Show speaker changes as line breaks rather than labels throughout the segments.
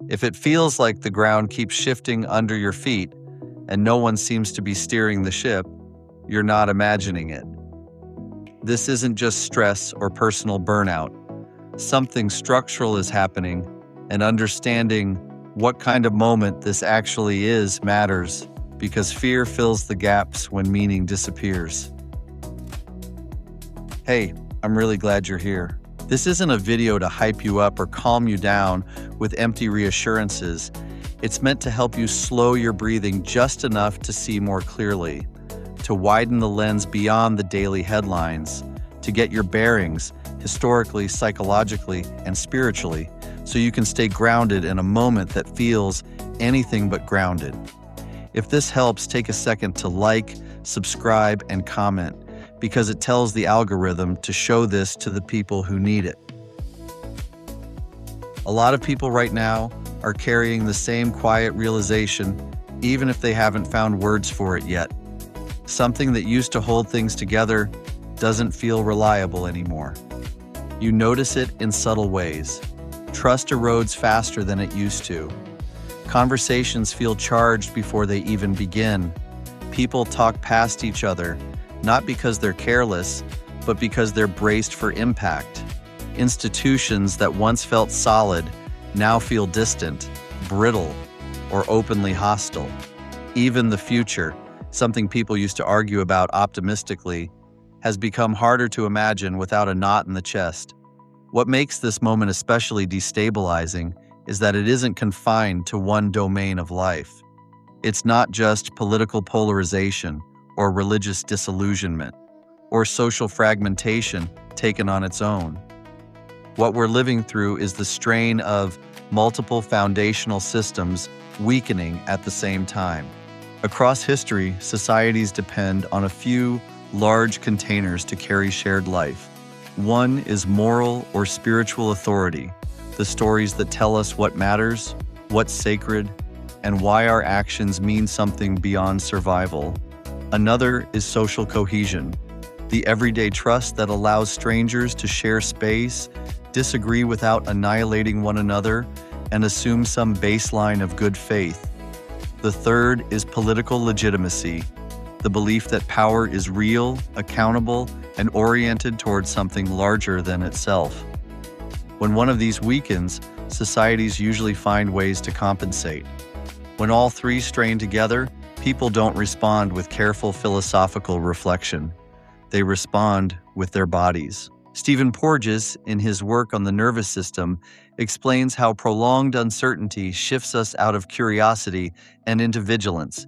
If it feels like the ground keeps shifting under your feet and no one seems to be steering the ship, you're not imagining it. This isn't just stress or personal burnout. Something structural is happening, and understanding what kind of moment this actually is matters, because fear fills the gaps when meaning disappears. Hey, I'm really glad you're here. This isn't a video to hype you up or calm you down with empty reassurances. It's meant to help you slow your breathing just enough to see more clearly, to widen the lens beyond the daily headlines, to get your bearings historically, psychologically, and spiritually, so you can stay grounded in a moment that feels anything but grounded. If this helps, take a second to like, subscribe, and comment, because it tells the algorithm to show this to the people who need it. A lot of people right now are carrying the same quiet realization, even if they haven't found words for it yet. Something that used to hold things together doesn't feel reliable anymore. You notice it in subtle ways. Trust erodes faster than it used to. Conversations feel charged before they even begin. People talk past each other, not because they're careless, but because they're braced for impact. Institutions that once felt solid now feel distant, brittle, or openly hostile. Even the future, something people used to argue about optimistically, has become harder to imagine without a knot in the chest. What makes this moment especially destabilizing is that it isn't confined to one domain of life. It's not just political polarization or religious disillusionment or social fragmentation taken on its own. What we're living through is the strain of multiple foundational systems weakening at the same time. Across history, societies depend on a few large containers to carry shared life. One is moral or spiritual authority, the stories that tell us what matters, what's sacred, and why our actions mean something beyond survival. Another is social cohesion, the everyday trust that allows strangers to share space, disagree without annihilating one another, and assume some baseline of good faith. The third is political legitimacy, the belief that power is real, accountable, and oriented towards something larger than itself. When one of these weakens, societies usually find ways to compensate. When all three strain together, people don't respond with careful philosophical reflection. They respond with their bodies. Stephen Porges, in his work on the nervous system, explains how prolonged uncertainty shifts us out of curiosity and into vigilance.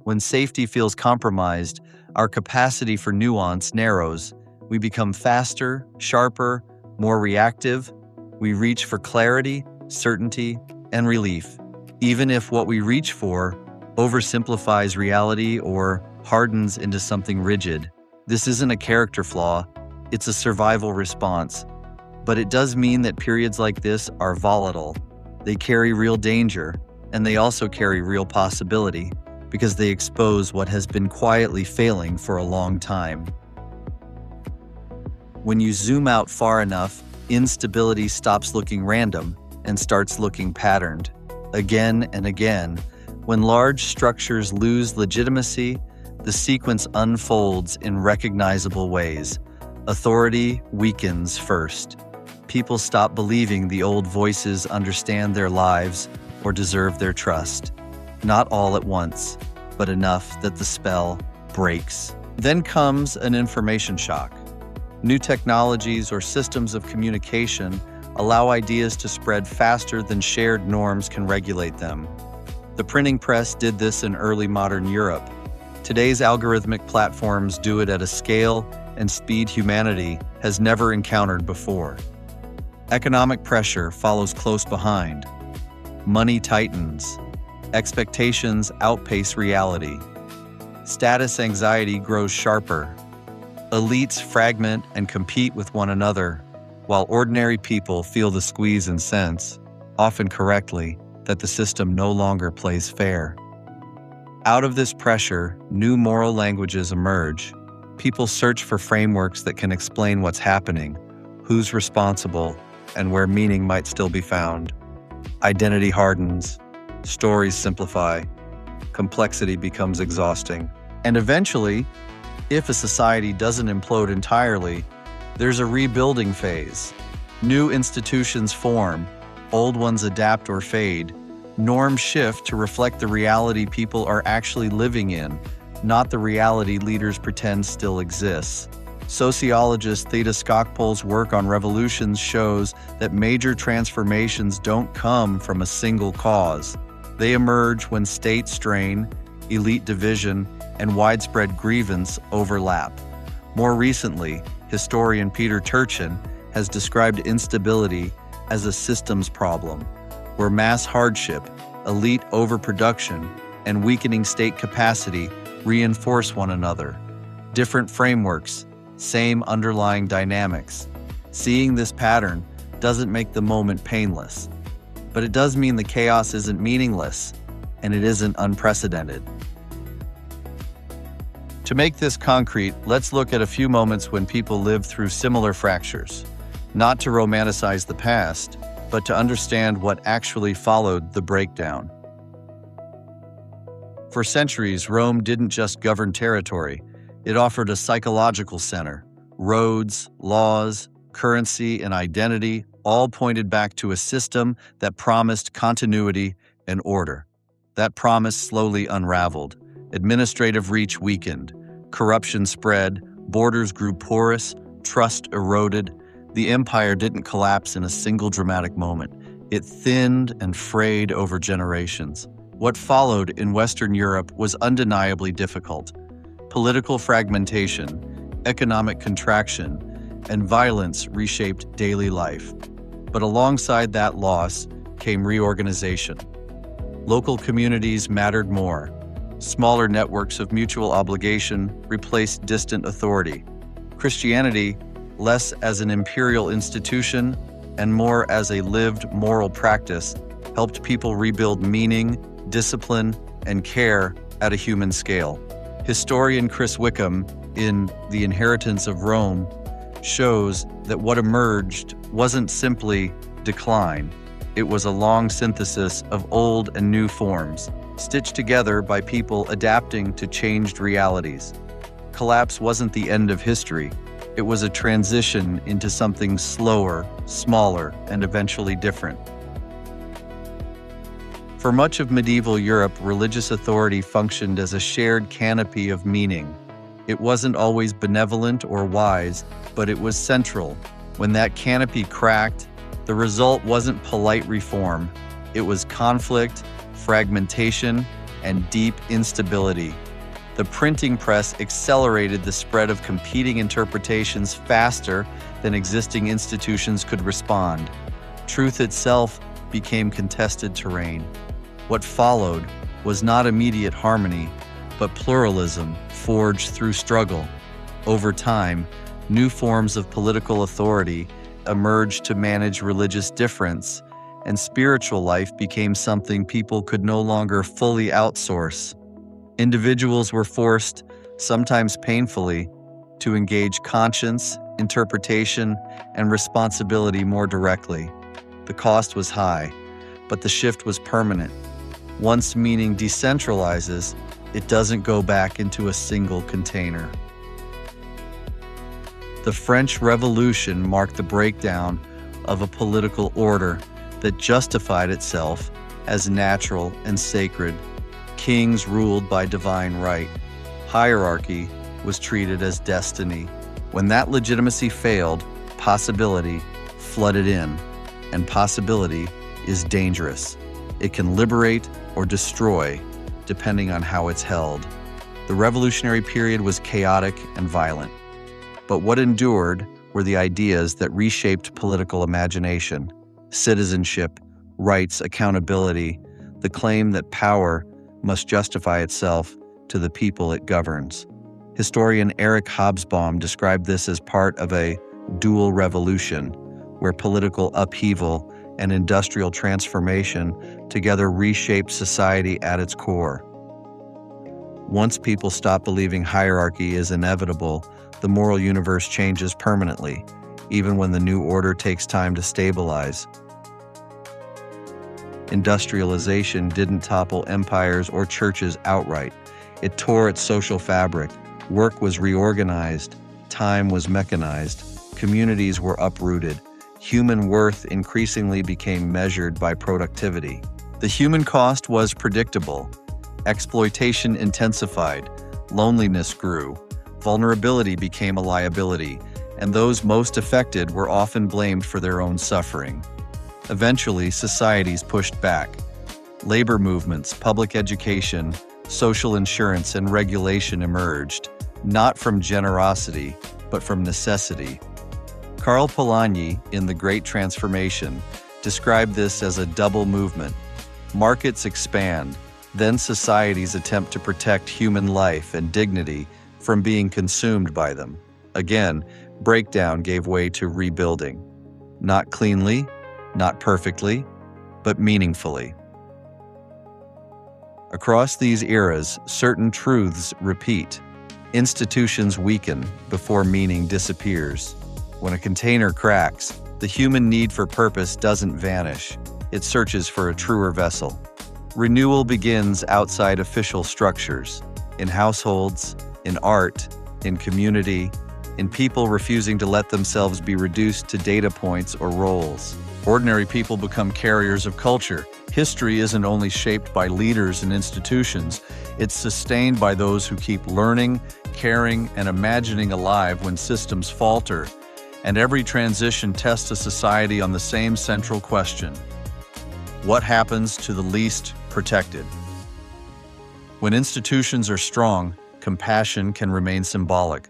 When safety feels compromised, our capacity for nuance narrows. We become faster, sharper, more reactive. We reach for clarity, certainty, and relief, even if what we reach for oversimplifies reality or hardens into something rigid. This isn't a character flaw, it's a survival response. But it does mean that periods like this are volatile. They carry real danger, and they also carry real possibility, because they expose what has been quietly failing for a long time. When you zoom out far enough, instability stops looking random and starts looking patterned. Again and again, when large structures lose legitimacy, the sequence unfolds in recognizable ways. Authority weakens first. People stop believing the old voices understand their lives or deserve their trust. Not all at once, but enough that the spell breaks. Then comes an information shock. New technologies or systems of communication allow ideas to spread faster than shared norms can regulate them. The printing press did this in early modern Europe. Today's algorithmic platforms do it at a scale and speed humanity has never encountered before. Economic pressure follows close behind. Money tightens. Expectations outpace reality. Status anxiety grows sharper. Elites fragment and compete with one another, while ordinary people feel the squeeze and sense, often correctly, that the system no longer plays fair. Out of this pressure, new moral languages emerge. People search for frameworks that can explain what's happening, who's responsible, and where meaning might still be found. Identity hardens, stories simplify, complexity becomes exhausting. And eventually, if a society doesn't implode entirely, there's a rebuilding phase. New institutions form, old ones adapt or fade. Norms shift to reflect the reality people are actually living in, not the reality leaders pretend still exists. Sociologist Theda Skocpol's work on revolutions shows that major transformations don't come from a single cause. They emerge when state strain, elite division, and widespread grievance overlap. More recently, historian Peter Turchin has described instability as a systems problem, where mass hardship, elite overproduction, and weakening state capacity reinforce one another. Different frameworks, same underlying dynamics. Seeing this pattern doesn't make the moment painless, but it does mean the chaos isn't meaningless, and it isn't unprecedented. To make this concrete, let's look at a few moments when people lived through similar fractures, not to romanticize the past, but to understand what actually followed the breakdown. For centuries, Rome didn't just govern territory, it offered a psychological center. Roads, laws, currency, and identity all pointed back to a system that promised continuity and order. That promise slowly unraveled. Administrative reach weakened. Corruption spread. Borders grew porous. Trust eroded. The empire didn't collapse in a single dramatic moment. It thinned and frayed over generations. What followed in Western Europe was undeniably difficult. Political fragmentation, economic contraction, and violence reshaped daily life. But alongside that loss came reorganization. Local communities mattered more. Smaller networks of mutual obligation replaced distant authority. Christianity, less as an imperial institution and more as a lived moral practice, helped people rebuild meaning, discipline, and care at a human scale. Historian Chris Wickham, in The Inheritance of Rome, shows that what emerged wasn't simply decline. It was a long synthesis of old and new forms, stitched together by people adapting to changed realities. Collapse wasn't the end of history. It was a transition into something slower, smaller, and eventually different. For much of medieval Europe, religious authority functioned as a shared canopy of meaning. It wasn't always benevolent or wise, but it was central. When that canopy cracked, the result wasn't polite reform. It was conflict, fragmentation, and deep instability. The printing press accelerated the spread of competing interpretations faster than existing institutions could respond. Truth itself became contested terrain. What followed was not immediate harmony, but pluralism forged through struggle. Over time, new forms of political authority emerged to manage religious difference, and spiritual life became something people could no longer fully outsource. Individuals were forced, sometimes painfully, to engage conscience, interpretation, and responsibility more directly. The cost was high, but the shift was permanent. Once meaning decentralizes, it doesn't go back into a single container. The French Revolution marked the breakdown of a political order that justified itself as natural and sacred. Kings ruled by divine right. Hierarchy was treated as destiny. When that legitimacy failed, possibility flooded in, and possibility is dangerous. It can liberate or destroy, depending on how it's held. The revolutionary period was chaotic and violent, but what endured were the ideas that reshaped political imagination: citizenship, rights, accountability, the claim that power must justify itself to the people it governs. Historian Eric Hobsbawm described this as part of a dual revolution, where political upheaval and industrial transformation together reshaped society at its core. Once people stop believing hierarchy is inevitable, the moral universe changes permanently, even when the new order takes time to stabilize. Industrialization didn't topple empires or churches outright. It tore at social fabric. Work was reorganized. Time was mechanized. Communities were uprooted. Human worth increasingly became measured by productivity. The human cost was predictable. Exploitation intensified. Loneliness grew. Vulnerability became a liability, and those most affected were often blamed for their own suffering. Eventually, societies pushed back. Labor movements, public education, social insurance, and regulation emerged, not from generosity, but from necessity. Karl Polanyi, in The Great Transformation, described this as a double movement. Markets expand, then societies attempt to protect human life and dignity from being consumed by them. Again, breakdown gave way to rebuilding. Not cleanly, not perfectly, but meaningfully. Across these eras, certain truths repeat. Institutions weaken before meaning disappears. When a container cracks, the human need for purpose doesn't vanish. It searches for a truer vessel. Renewal begins outside official structures, in households, in art, in community, in people refusing to let themselves be reduced to data points or roles. Ordinary people become carriers of culture. History isn't only shaped by leaders and institutions, it's sustained by those who keep learning, caring, and imagining alive when systems falter. And every transition tests a society on the same central question: what happens to the least protected? When institutions are strong, compassion can remain symbolic.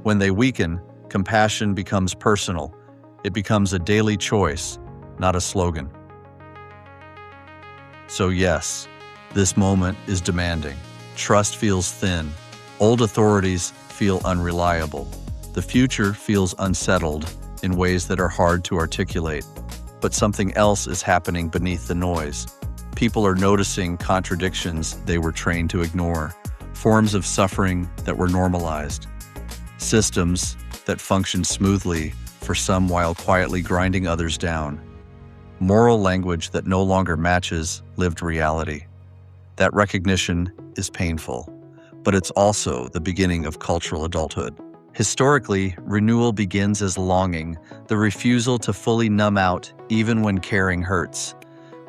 When they weaken, compassion becomes personal. It becomes a daily choice, not a slogan. So yes, this moment is demanding. Trust feels thin. Old authorities feel unreliable. The future feels unsettled in ways that are hard to articulate. But something else is happening beneath the noise. People are noticing contradictions they were trained to ignore, forms of suffering that were normalized, systems that function smoothly for some while quietly grinding others down, moral language that no longer matches lived reality. That recognition is painful, but it's also the beginning of cultural adulthood. Historically, renewal begins as longing, the refusal to fully numb out even when caring hurts.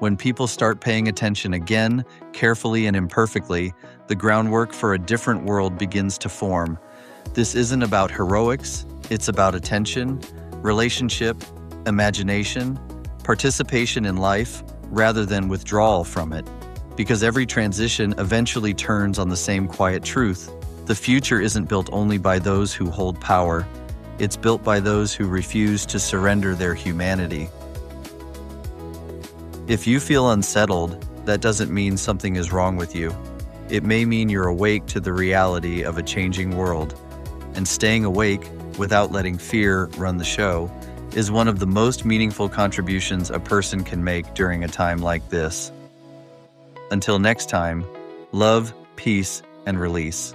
When people start paying attention again, carefully and imperfectly, the groundwork for a different world begins to form. This isn't about heroics, it's about attention, relationship, imagination, participation in life, rather than withdrawal from it. Because every transition eventually turns on the same quiet truth. The future isn't built only by those who hold power, it's built by those who refuse to surrender their humanity. If you feel unsettled, that doesn't mean something is wrong with you. It may mean you're awake to the reality of a changing world. And staying awake, without letting fear run the show, is one of the most meaningful contributions a person can make during a time like this. Until next time, love, peace, and release.